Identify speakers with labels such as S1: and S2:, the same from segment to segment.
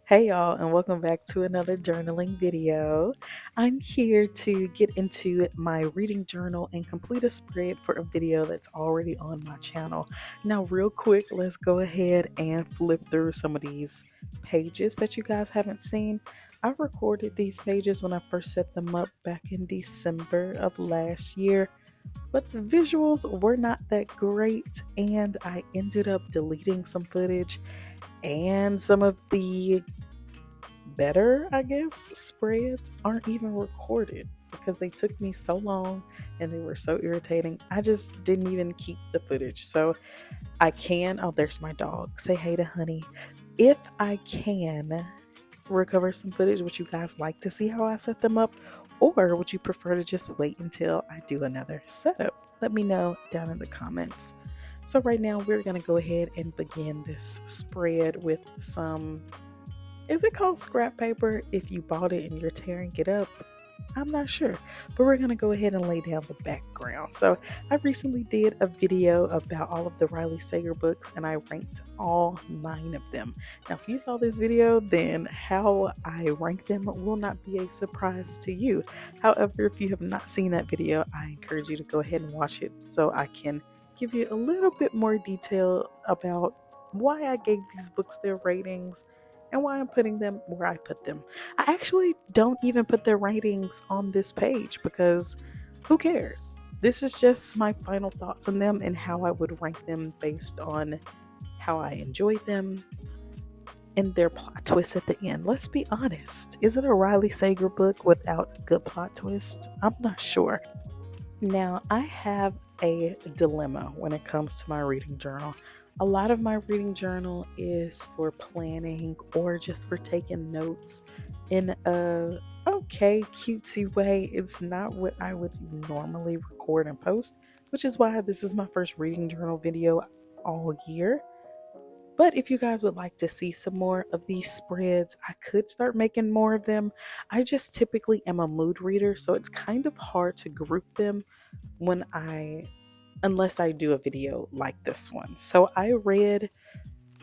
S1: Hey y'all, and welcome back to another journaling video. I'm here to get into my reading journal and complete a spread for a video that's already on my channel. Now, real quick, let's go ahead and flip through some of these pages that you guys haven't seen. I recorded these pages when I first set them up back in December of last year, but the visuals were not that great, and I ended up deleting some footage and some of the better, I guess, spreads aren't even recorded because they took me so long and they were so irritating. I just didn't even keep the footage. So oh, there's my dog. Say hey to Honey. If I can recover some footage, would you guys like to see how I set them up? Or would you prefer to just wait until I do another setup? Let me know down in the comments. So right now we're going to go ahead and begin this spread with some, is it called scrap paper if you bought it and you're tearing it up? I'm not sure, but we're going to go ahead and lay down the background. So I recently did a video about all of the Riley Sager books and I ranked all 9 of them. Now, if you saw this video, then how I rank them will not be a surprise to you. However, if you have not seen that video, I encourage you to go ahead and watch it so I can give you a little bit more detail about why I gave these books their ratings and why I'm putting them where I put them. I actually don't even put their ratings on this page because who cares? This is just my final thoughts on them and how I would rank them based on how I enjoyed them and their plot twist at the end. Let's be honest. Is it a Riley Sager book without a good plot twist? I'm not sure. Now, I have a dilemma when it comes to my reading journal. A lot of my reading journal is for planning or just for taking notes in a okay, cutesy way. It's not what I would normally record and post, which is why this is my first reading journal video all year. But if you guys would like to see some more of these spreads, I could start making more of them. I just typically am a mood reader, so it's kind of hard to group them unless I do a video like this one. So I read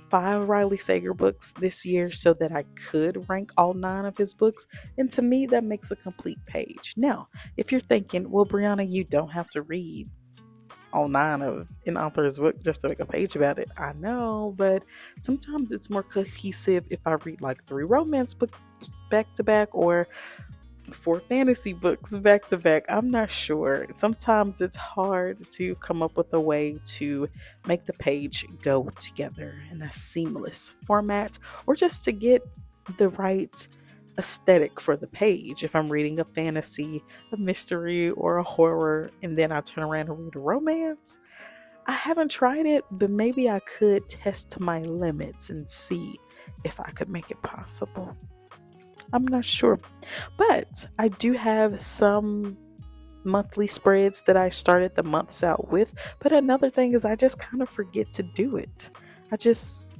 S1: 5 Riley Sager books this year so that I could rank all 9 of his books. And to me, that makes a complete page. Now, if you're thinking, well, Brianna, you don't have to read all 9 of an author's book just to make a page about it. I know, but sometimes it's more cohesive if I read like 3 romance books back to back or 4 fantasy books back to back. I'm not sure. Sometimes it's hard to come up with a way to make the page go together in a seamless format or just to get the right aesthetic for the page. If I'm reading a fantasy, a mystery, or a horror, and then I turn around and read a romance, I haven't tried it, but maybe I could test my limits and see if I could make it possible. I'm not sure. But I do have some monthly spreads that I started the months out with. But another thing is I just kind of forget to do it. I just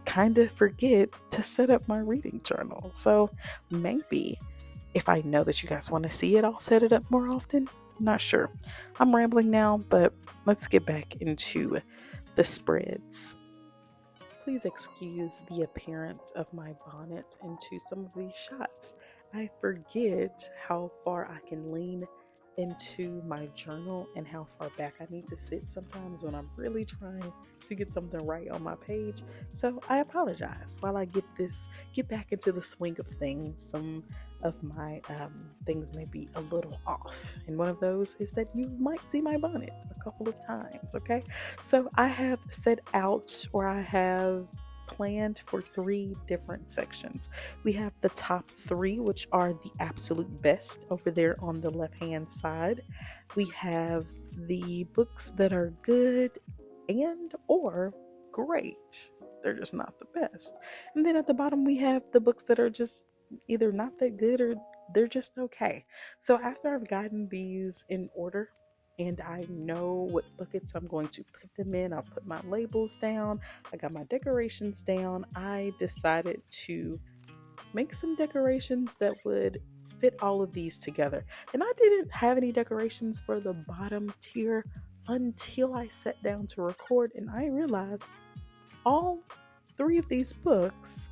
S1: kind of forget to set up my reading journal. So maybe if I know that you guys want to see it, I'll set it up more often. Not sure. I'm rambling now, but let's get back into the spreads. Please excuse the appearance of my bonnet into some of these shots. I forget how far I can lean into my journal and how far back I need to sit sometimes when I'm really trying to get something right on my page. So I apologize while I get back into the swing of things. Some of my things may be a little off, and one of those is that you might see my bonnet a couple of times. Okay, so I have set out, or I have planned for 3 different sections. We have the top 3, which are the absolute best over there on the left hand side. We have the books that are good and or great. They're just not the best. And then at the bottom we have the books that are just either not that good or they're just okay. So after I've gotten these in order and I know what buckets I'm going to put them in, I'll put my labels down, I got my decorations down, I decided to make some decorations that would fit all of these together. And I didn't have any decorations for the bottom tier until I sat down to record, and I realized all 3 of these books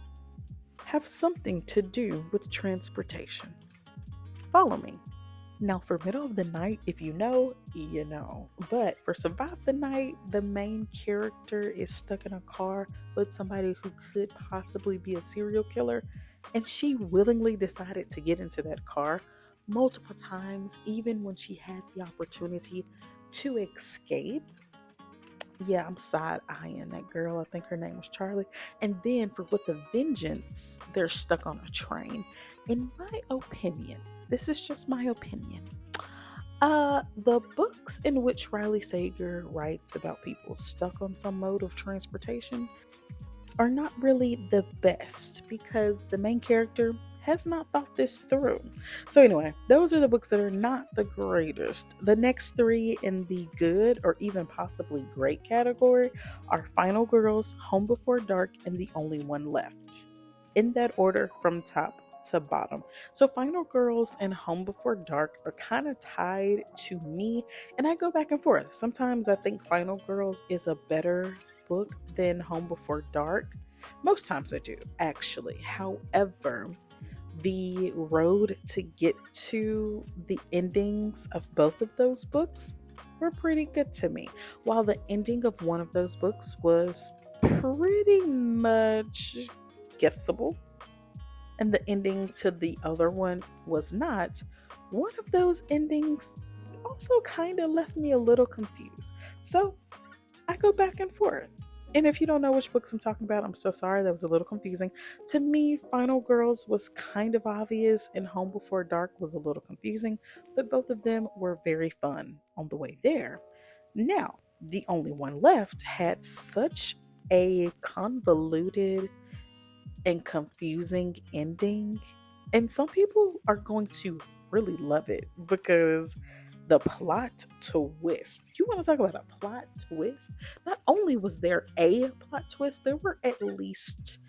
S1: have something to do with transportation. Follow me. Now, for middle of the night, if you know, you know. But for survive the night, the main character is stuck in a car with somebody who could possibly be a serial killer, and she willingly decided to get into that car multiple times, even when she had the opportunity to escape. Yeah, I'm side eyeing that girl. I think her name was Charlie. And then for with a vengeance, they're stuck on a train. In my opinion, this is just my opinion. The books in which Riley Sager writes about people stuck on some mode of transportation are not really the best because the main character has not thought this through. So, anyway, those are the books that are not the greatest. The next three in the good or even possibly great category are Final Girls, Home Before Dark, and The Only One Left. In that order from top to bottom. So, Final Girls and Home Before Dark are kind of tied to me, and I go back and forth. Sometimes I think Final Girls is a better book than Home Before Dark. Most times I do, actually. However, the road to get to the endings of both of those books were pretty good to me. While the ending of one of those books was pretty much guessable, and the ending to the other one was not, one of those endings also kind of left me a little confused. So I go back and forth. And if you don't know which books I'm talking about, I'm so sorry. That was a little confusing. To me, Final Girls was kind of obvious and Home Before Dark was a little confusing, but both of them were very fun on the way there. Now, The Only One Left had such a convoluted and confusing ending. And some people are going to really love it because the plot twist. You want to talk about a plot twist? Not only was there a plot twist, there were at least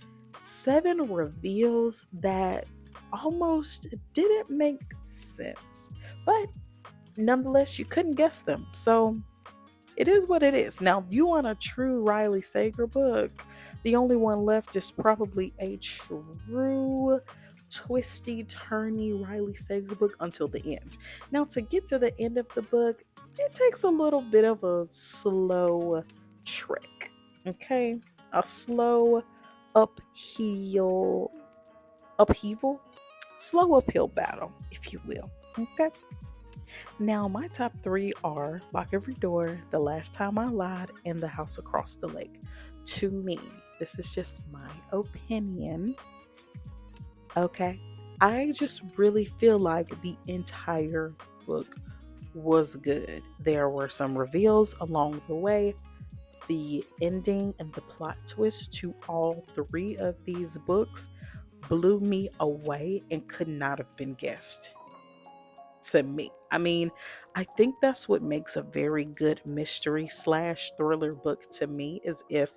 S1: 7 reveals that almost didn't make sense. But nonetheless, you couldn't guess them. So it is what it is. Now, you want a true Riley Sager book. The Only One Left is probably a true twisty, turny Riley Sager book until the end. Now, to get to the end of the book, it takes a little bit of a slow trek. Okay? A slow upheaval, slow uphill battle, if you will. Okay? Now, my top 3 are Lock Every Door, The Last Time I Lied, and The House Across the Lake. To me, this is just my opinion. Okay. I just really feel like the entire book was good. There were some reveals along the way. The ending and the plot twist to all 3 of these books blew me away and could not have been guessed to me. I mean, I think that's what makes a very good mystery / thriller book to me, is if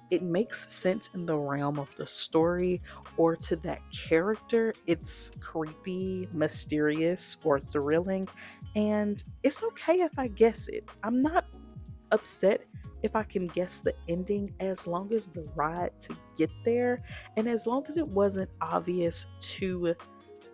S1: it makes sense in the realm of the story or to that character. It's creepy, mysterious, or thrilling, and it's okay if I guess it. I'm not upset if I can guess the ending, as long as the ride to get there and as long as it wasn't obvious to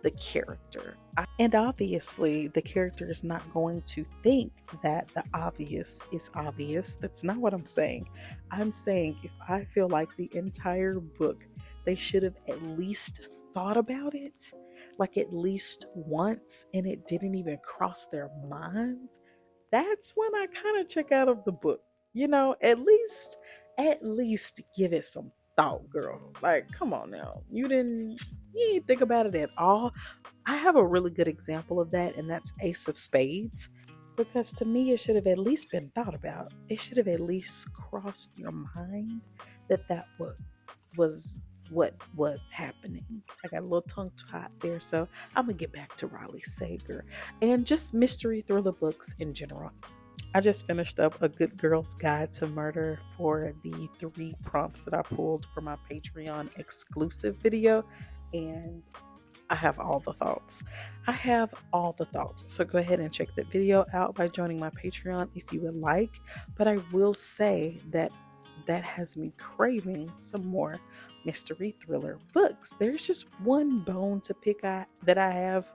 S1: the character. And obviously, the character is not going to think that the obvious is obvious. That's not what I'm saying. I'm saying if I feel like the entire book, they should have at least thought about it, like at least once, and it didn't even cross their minds, that's when I kind of check out of the book. You know, at least give it some thought, girl. Like, come on now. You didn't think about it at all. I have a really good example of that, and that's Ace of Spades. Because to me, it should have at least been thought about. It should have at least crossed your mind that was what was happening. I got a little tongue tied there, so I'm gonna get back to Riley Sager and just mystery thriller books in general. I just finished up A Good Girl's Guide to Murder for the 3 prompts that I pulled for my Patreon exclusive video, and I have all the thoughts. So go ahead and check that video out by joining my Patreon if you would like. But I will say that has me craving some more mystery thriller books. There's just one bone to pick that I have.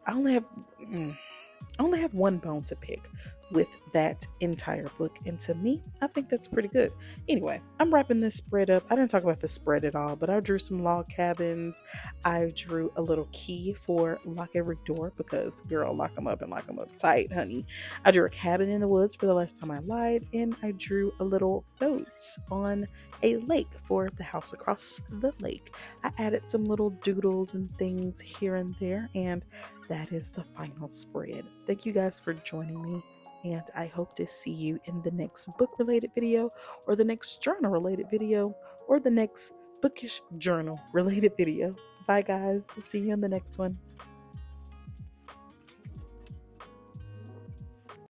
S1: I only have. I only have one bone to pick with that entire book. And to me, I think that's pretty good. Anyway, I'm wrapping this spread up. I didn't talk about the spread at all, but I drew some log cabins. I drew a little key for lock every door because, girl, lock them up and lock them up tight, honey. I drew a cabin in the woods for the last time I lied. And I drew a little boat on a lake for the house across the lake. I added some little doodles and things here and there. And that is the final spread. Thank you guys for joining me, and I hope to see you in the next book related video, or the next journal related video, or the next bookish journal related video. Bye guys, see you in the next one.